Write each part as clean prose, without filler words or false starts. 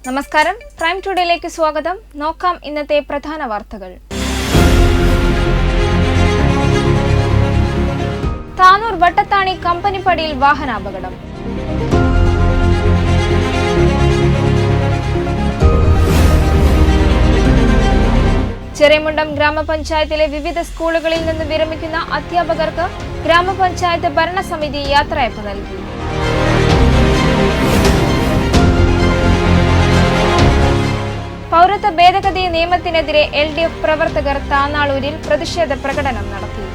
നമസ്കാരം, പ്രൈം ടുഡേയിലേക്ക് സ്വാഗതം. നോക്കാം ഇന്നത്തെ പ്രധാന വാർത്തകൾ. താനൂർ വട്ടത്താണി കമ്പനിപ്പടിയിൽ വാഹനാപകടം. ചെറിയമുണ്ടം ഗ്രാമപഞ്ചായത്തിലെ വിവിധ സ്കൂളുകളിൽ നിന്ന് വിരമിക്കുന്ന അധ്യാപകർക്ക് ഗ്രാമപഞ്ചായത്ത് ഭരണസമിതി യാത്രയയപ്പ് നൽകി. പൗരത്വ ഭേദഗതി നിയമത്തിനെതിരെ LDF പ്രവർത്തകർ താനാളൂരിൽ പ്രതിഷേധ പ്രകടനം നടത്തി.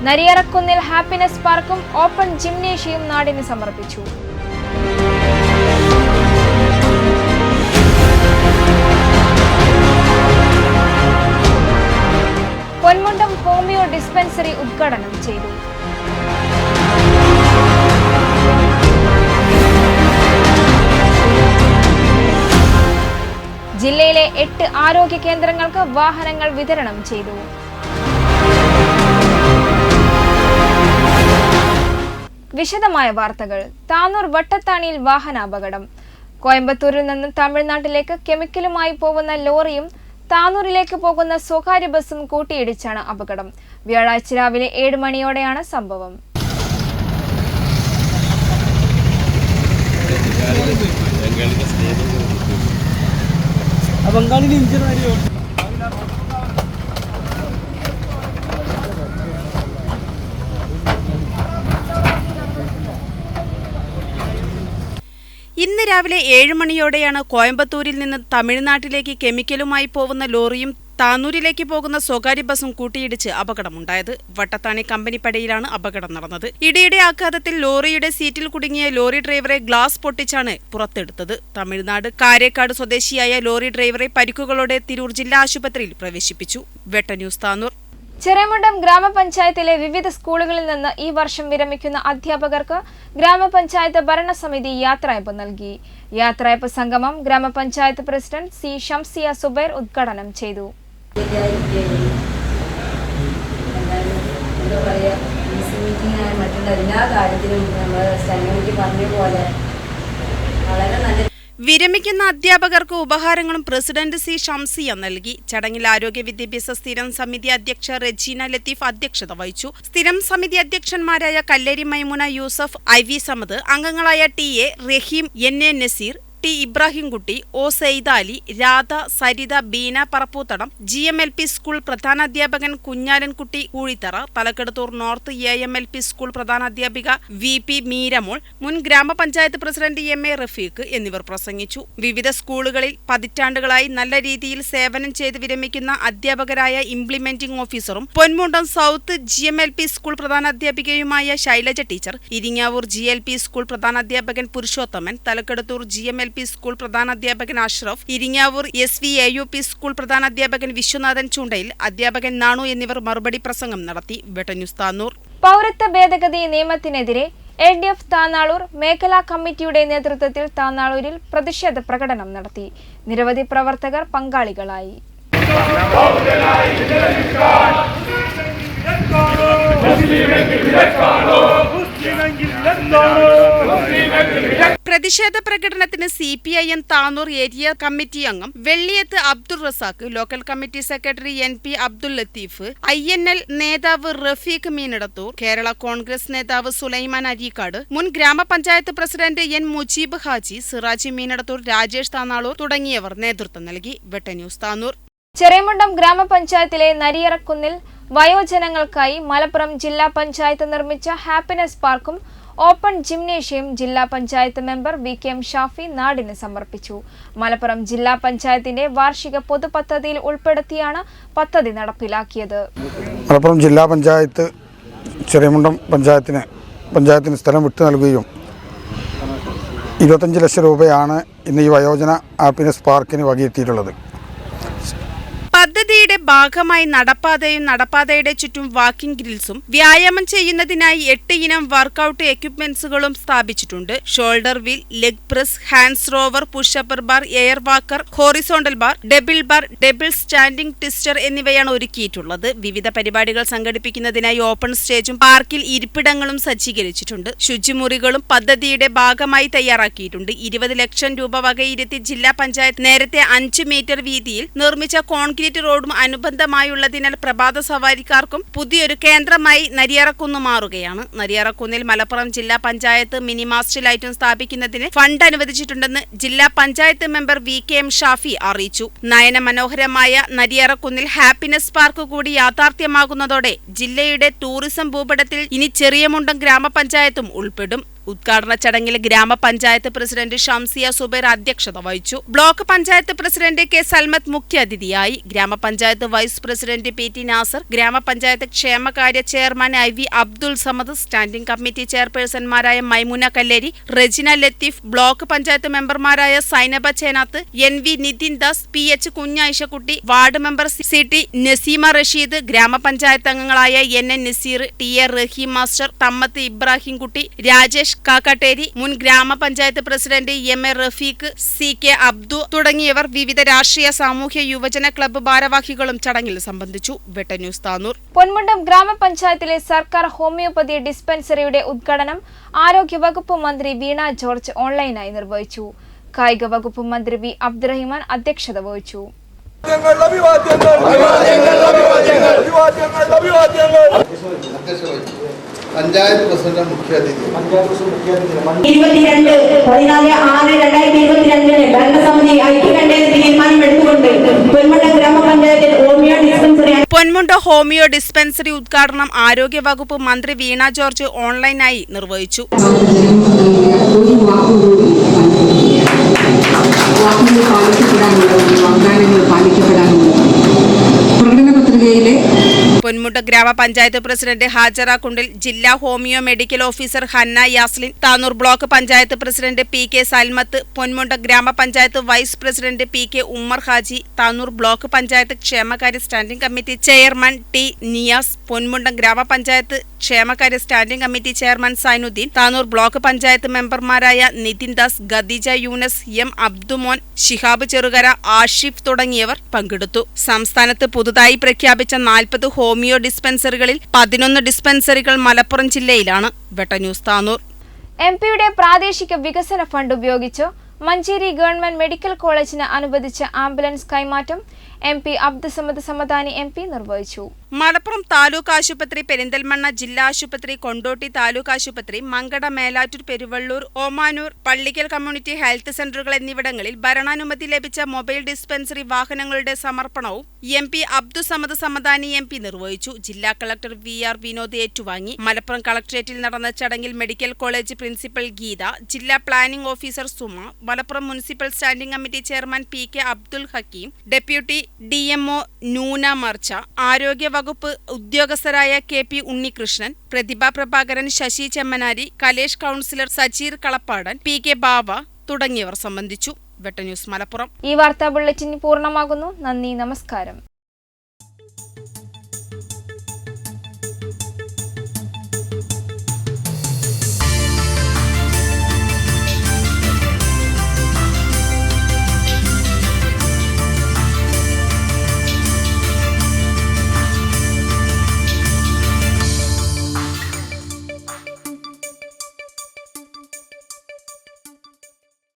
നരിയറക്കുന്നിൽ ഹാപ്പിനെസ് പാർക്കും ഓപ്പൺ ജിംനേഷ്യവും നാടിന് സമർപ്പിച്ചു. പൊന്മുണ്ടം ഹോമിയോ ഡിസ്പെൻസറി ഉദ്ഘാടനം ചെയ്തു. ജില്ലയിലെ 8 ആരോഗ്യ കേന്ദ്രങ്ങൾക്ക് വാഹനങ്ങൾ വിതരണം ചെയ്തു. വിശദമായ വാർത്തകൾ. താനൂർ വട്ടത്താണിയിൽ വാഹനാപകടം. കോയമ്പത്തൂരിൽ നിന്ന് തമിഴ്നാട്ടിലേക്ക് കെമിക്കലുമായി പോകുന്ന ലോറിയും താനൂരിലേക്ക് പോകുന്ന സ്വകാര്യ ബസും കൂട്ടിയിടിച്ചാണ് അപകടം. വ്യാഴാഴ്ച രാവിലെ 7 മണിയോടെയാണ് സംഭവം. ഇന്ന് രാവിലെ 7 മണിയോടെയാണ് കോയമ്പത്തൂരിൽ നിന്ന് തമിഴ്നാട്ടിലേക്ക് കെമിക്കലുമായി പോകുന്ന ലോറിയും താനൂരിലേക്ക് പോകുന്ന സ്വകാര്യ ബസും കൂട്ടിയിടിച്ച് അപകടമുണ്ടായത്. വട്ടത്താണി കമ്പനിപ്പടിയിലാണ് അപകടം നടന്നത്. ഇടിയുടെ ആഘാതത്തിൽ ലോറിയുടെ സീറ്റിൽ കുടുങ്ങിയ ലോറി ഡ്രൈവറെ ഗ്ലാസ് പൊട്ടിച്ചാണ് പുറത്തെടുത്തത്. തമിഴ്നാട് കാരേക്കാട് സ്വദേശിയായ ലോറി ഡ്രൈവറെ പരിക്കുകളോടെ തിരൂർ ജില്ലാ ആശുപത്രിയിൽ പ്രവേശിപ്പിച്ചു. വെട്ട ന്യൂസ്, താനൂർ. ചെറിയമുണ്ടം ഗ്രാമപഞ്ചായത്തിലെ വിവിധ സ്കൂളുകളിൽ നിന്ന് ഈ വർഷം വിരമിക്കുന്ന അധ്യാപകർക്ക് ഗ്രാമപഞ്ചായത്ത് ഭരണസമിതി യാത്രയയപ്പ് നൽകി. യാത്രയയപ്പ് സംഗമം ഗ്രാമപഞ്ചായത്ത് പ്രസിഡന്റ് സി ഷംസിയ സുബൈർ ഉദ്ഘാടനം ചെയ്തു. വിരമിക്കുന്ന അധ്യാപകർക്ക് ഉപഹാരങ്ങളും പ്രസിഡന്റ് സി ഷംസിയ നൽകി. ചടങ്ങിൽ ആരോഗ്യ വിദ്യാഭ്യാസ സ്ഥിരം സമിതി അധ്യക്ഷ റെജീന ലത്തീഫ് അധ്യക്ഷത വഹിച്ചു. സ്ഥിരം സമിതി അധ്യക്ഷന്മാരായ കല്ലേരി മൈമുന യൂസഫ്, IV സമദ്, അംഗങ്ങളായ TA Rahim, NA Nazeer, T Ibrahimkutty, O Saidali, Radha, Saritha, Beena Parappoothadam, GMLP school പ്രധാനാധ്യാപകൻ Kunhalankutty Koozhitthara, Thalakkadathur north AMLP school പ്രധാനാധ്യാപിക VP മീരമോൾ, മുൻ ഗ്രാമപഞ്ചായത്ത് പ്രസിഡന്റ് MA റഫീഖ് എന്നിവർ പ്രസംഗിച്ചു. വിവിധ സ്കൂളുകളിൽ പതിറ്റാണ്ടുകളായി നല്ല രീതിയിൽ സേവനം ചെയ്ത് വിരമിക്കുന്ന അധ്യാപകരായ ഇംപ്ലിമെന്റിംഗ് ഓഫീസറും പൊന്മുണ്ടം സൗത്ത് GMLP സ്കൂൾ പ്രധാനാധ്യാപികയുമായ Shailaja teacher, Iringavoor GLP school പ്രധാനാധ്യാപകൻ പുരുഷോത്തമൻ, തലക്കെടുത്തൂർ GMLP സ്കൂൾ പ്രധാനാധ്യാപകൻ അഷ്റഫ്, ഇരിങ്ങാവൂർ SVAUP സ്കൂൾ പ്രധാനാധ്യാപകൻ വിശ്വനാഥൻ ചൂണ്ടയിൽ, അധ്യാപകൻ നാണു എന്നിവർ മറുപടി പ്രസംഗം നടത്തി. വെട്ട ന്യൂസ്, താനൂർ. പൗരത്വ ഭേദഗതി നിയമത്തിനെതിരെ LDF താനാളൂർ മേഖലാ കമ്മിറ്റിയുടെ നേതൃത്വത്തിൽ താനാളൂരിൽ പ്രതിഷേധ പ്രകടനം നടത്തി. നിരവധി പ്രവർത്തകർ പങ്കാളികളായി. പ്രതിഷേധ പ്രകടനത്തിന് CPIM താനൂർ ഏരിയ കമ്മിറ്റി അംഗം Velliyath Abdul Razak, local committee secretary NP Abdul Latheef, INL നേതാവ് റഫീഖ് മീനടത്തൂർ, കേരള കോൺഗ്രസ് നേതാവ് സുലൈമാൻ അരീക്കാട്, മുൻ ഗ്രാമപഞ്ചായത്ത് പ്രസിഡന്റ് N മുജീബ് ഹാജി, സിറാജി മീനടത്തൂർ, രാജേഷ് താനാളൂർ തുടങ്ങിയവർ നേതൃത്വം നൽകി. വെട്ട ന്യൂസ്, താനൂർ. ചെറിയമുണ്ടം ഗ്രാമപഞ്ചായത്തിലെ നരിയറക്കുന്നിൽ വയോജനങ്ങൾക്കായി മലപ്പുറം ജില്ലാ പഞ്ചായത്ത് നിർമ്മിച്ച ഹാപ്പിനെസ് പാർക്കും ഓപ്പൺ ജിംനേഷ്യയും ജില്ലാ പഞ്ചായത്ത് മെമ്പർ VKM ഷാഫി നാടിന് സമർപ്പിച്ചു. മലപ്പുറം ജില്ലാ പഞ്ചായത്തിന്റെ വാർഷിക പൊതുപദ്ധതിയിൽ ഉൾപ്പെടുത്തിയാണ് പദ്ധതി നടപ്പിലാക്കിയത്. മലപ്പുറം ജില്ലാ പഞ്ചായത്ത് ചെറിയമുണ്ടം പഞ്ചായത്തിന് സ്ഥലം വിട്ടു നൽകുകയും 25 ലക്ഷം രൂപയാണ് ഇന്ന് ഈ വയോജന ഹാപ്പിനെസ് പാർക്കിന് വകയെത്തിയിട്ടുള്ളത്. പദ്ധതിയുടെ ഭാഗമായി നടപ്പാതയും നടപ്പാതയുടെ ചുറ്റും വാക്കിംഗ് ഗ്രിൽസും വ്യായാമം ചെയ്യുന്നതിനായി 8 ഇനം വർക്കൌട്ട് എക്യുപ്മെന്റ്സുകളും സ്ഥാപിച്ചിട്ടുണ്ട്. Shoulder wheel, leg press, hands rower, push up bar, air walker, horizontal bar, double standing twister എന്നിവയാണ് ഒരുക്കിയിട്ടുള്ളത്. വിവിധ പരിപാടികൾ സംഘടിപ്പിക്കുന്നതിനായി ഓപ്പൺ സ്റ്റേജും പാർക്കിൽ ഇരിപ്പിടങ്ങളും സജ്ജീകരിച്ചിട്ടുണ്ട്. ശുചിമുറികളും പദ്ധതിയുടെ ഭാഗമായി തയ്യാറാക്കിയിട്ടുണ്ട്. 20 ലക്ഷം രൂപ വകയിരുത്തി ജില്ലാ പഞ്ചായത്ത് നേരത്തെ 5 മീറ്റർ വീതിയിൽ നിർമ്മിച്ച കോൺക്രീറ്റ് റോഡും അനുബന്ധമായുള്ളതിനാൽ പ്രഭാത സവാരിക്കാർക്കും പുതിയൊരു കേന്ദ്രമായി നരിയറക്കുന്ന് മാറുകയാണ്. നരിയറക്കുന്നിൽ മലപ്പുറം ജില്ലാ പഞ്ചായത്ത് മിനി മാസ്റ്റ് ലൈറ്റും സ്ഥാപിക്കുന്നതിന് ഫണ്ട് അനുവദിച്ചിട്ടുണ്ടെന്ന് ജില്ലാ പഞ്ചായത്ത് മെമ്പർ VKM ഷാഫി അറിയിച്ചു. നയന മനോഹരമായ നരിയറക്കുന്നിൽ ഹാപ്പിനെസ് പാർക്ക് കൂടി യാഥാർത്ഥ്യമാകുന്നതോടെ ജില്ലയുടെ ടൂറിസം ഭൂപടത്തിൽ ഇനി ചെറിയമുണ്ടം ഗ്രാമപഞ്ചായത്തും ഉൾപ്പെടും. ഉദ്ഘാടന ചടങ്ങിൽ ഗ്രാമപഞ്ചായത്ത് പ്രസിഡന്റ് ഷംസിയ സുബൈർ അധ്യക്ഷത വഹിച്ചു. Block panchayat president K Salmath മുഖ്യാതിഥിയായി. ഗ്രാമപഞ്ചായത്ത് വൈസ് പ്രസിഡന്റ് PT നാസർ, ഗ്രാമപഞ്ചായത്ത് ക്ഷേമകാര്യ chairman IV Abdul Samad, standing committee ചെയർപേഴ്സൺമാരായ മൈമുന കല്ലേരി, റെജിന ലത്തീഫ്, ബ്ലോക്ക് പഞ്ചായത്ത് മെമ്പർമാരായ Sainaba Chenath, NV Nithin Das, PH Kunhayishakutty, ward member CT Naseema Rasheed, ഗ്രാമപഞ്ചായത്ത് അംഗങ്ങളായ NN Nazeer, TA Rahim master, Thammath Ibrahim Kutty, Rajesh Kakkatteri, മുൻ ഗ്രാമപഞ്ചായത്ത് president MA Rafeeq, CK Abdu തുടങ്ങിയവർ വിവിധ രാഷ്ട്രീയ സാമൂഹ്യ യുവജന ക്ലബ്ബ് ഭാരവാഹികളും ചടങ്ങിൽ സംബന്ധിച്ചു. വെട്ട ന്യൂസ് താനൂർ. പൊന്മുണ്ടം ഗ്രാമപഞ്ചായത്തിലെ സർക്കാർ ഹോമിയോപ്പതി ഡിസ്പെൻസറിയുടെ ഉദ്ഘാടനം ആരോഗ്യവകുപ്പ് മന്ത്രി വീണ ജോർജ് ഓൺലൈനായി നിർവഹിച്ചു. കായിക വകുപ്പ് മന്ത്രി V അബ്ദുറഹിമാൻ അധ്യക്ഷത വഹിച്ചു. പഞ്ചായത്ത് പ്രസിഡന്റ് മുഖ്യാതിഥി 22/6/2022 ഭരണസമിതി ഐക്യകണ്ഠേന തീരുമാനമെടുത്തുകൊണ്ട് പൊന്മുണ്ടം ഗ്രാമപഞ്ചായത്തിൽ ഹോമിയോ ഡിസ്പെൻസറി ഹോമിയോ ഡിസ്പെൻസറി ഉദ്ഘാടനം ആരോഗ്യവകുപ്പ് മന്ത്രി വീണ ജോർജ് ഓൺലൈനായി നിർവഹിച്ചു. പൊന്മുണ്ടം ഗ്രാമപഞ്ചായത്ത് പ്രസിഡന്റ് ഹാജറ കുണ്ടിൽ, ജില്ലാ homeo medical officer Hanna Yaslin, Tanur block panchayat president PK Salmath, Ponmundam ഗ്രാമപഞ്ചായത്ത് vice president PK Ummer Haji, Tanur block panchayat ക്ഷേമകാര്യ standing committee chairman T Niyas, Ponmundam ഗ്രാമപഞ്ചായത്ത് ക്ഷേമകാര്യ standing committee chairman Sainudheen, Tanur block panchayat മെമ്പർമാരായ നിതിൻ ദാസ്, ഖദീജ യൂനസ്, M അബ്ദുമോൻ, ശിഹാബ് ചെറുകര, ആഷിഫ് തുടങ്ങിയവർ പങ്കെടുത്തു. സംസ്ഥാനത്ത് പുതുതായി പ്രഖ്യാപിച്ച 40 ഹോമിയോ ഡിസ്പെൻസറികളിൽ 11 ഡിസ്പെൻസറികൾ മലപ്പുറം ജില്ലയിലാണ്. വെട്ട ന്യൂസ് താനൂർ. MP-യുടെ പ്രാദേശിക വികസന ഫണ്ട് ഉപയോഗിച്ച് മഞ്ചേരി ഗവൺമെന്റ് മെഡിക്കൽ കോളേജിന് അനുവദിച്ച ആംബുലൻസ് കൈമാറ്റം MP അബ്ദുസമദ് സമദാനി MP നിർവഹിച്ചു. മലപ്പുറം താലൂക്ക് ആശുപത്രി, പെരിന്തൽമണ്ണ ജില്ലാ ആശുപത്രി, കൊണ്ടോട്ടി താലൂക്ക് ആശുപത്രി, മങ്കട, മേലാറ്റൂർ, പെരുവള്ളൂർ, ഓമാനൂർ, പള്ളിക്കൽ കമ്മ്യൂണിറ്റി ഹെൽത്ത് സെന്ററുകൾ എന്നിവിടങ്ങളിൽ ഭരണാനുമതി ലഭിച്ച മൊബൈൽ ഡിസ്പെൻസറി വാഹനങ്ങളുടെ സമർപ്പണവും MP അബ്ദുസമദ് സമദാനി MP നിർവഹിച്ചു. ജില്ലാ കളക്ടർ VR വിനോദ് ഏറ്റുവാങ്ങി. മലപ്പുറം കളക്ടറേറ്റിൽ നടന്ന ചടങ്ങിൽ മെഡിക്കൽ കോളേജ് പ്രിൻസിപ്പൽ ഗീത, ജില്ലാ planning officer Suma, Malappuram municipal standing committee chairman PK Abdul Hakeem, deputy DMO Noona Marcha, ആരോഗ്യ വകുപ്പ് ഉദ്യോഗസ്ഥരായ KP Unnikrishnan, Prathibha Prabhakaran, Sasi Chemmanari, Kalesh councillor Sajeer Kalappadan, PK Bava തുടങ്ങിയവർ സംബന്ധിച്ചു. വെട്ട ന്യൂസ് മലപ്പുറം. ഈ വാർത്താ ബുള്ളറ്റിൻ പൂർണ്ണമാകുന്നു. നന്ദി, നമസ്കാരം.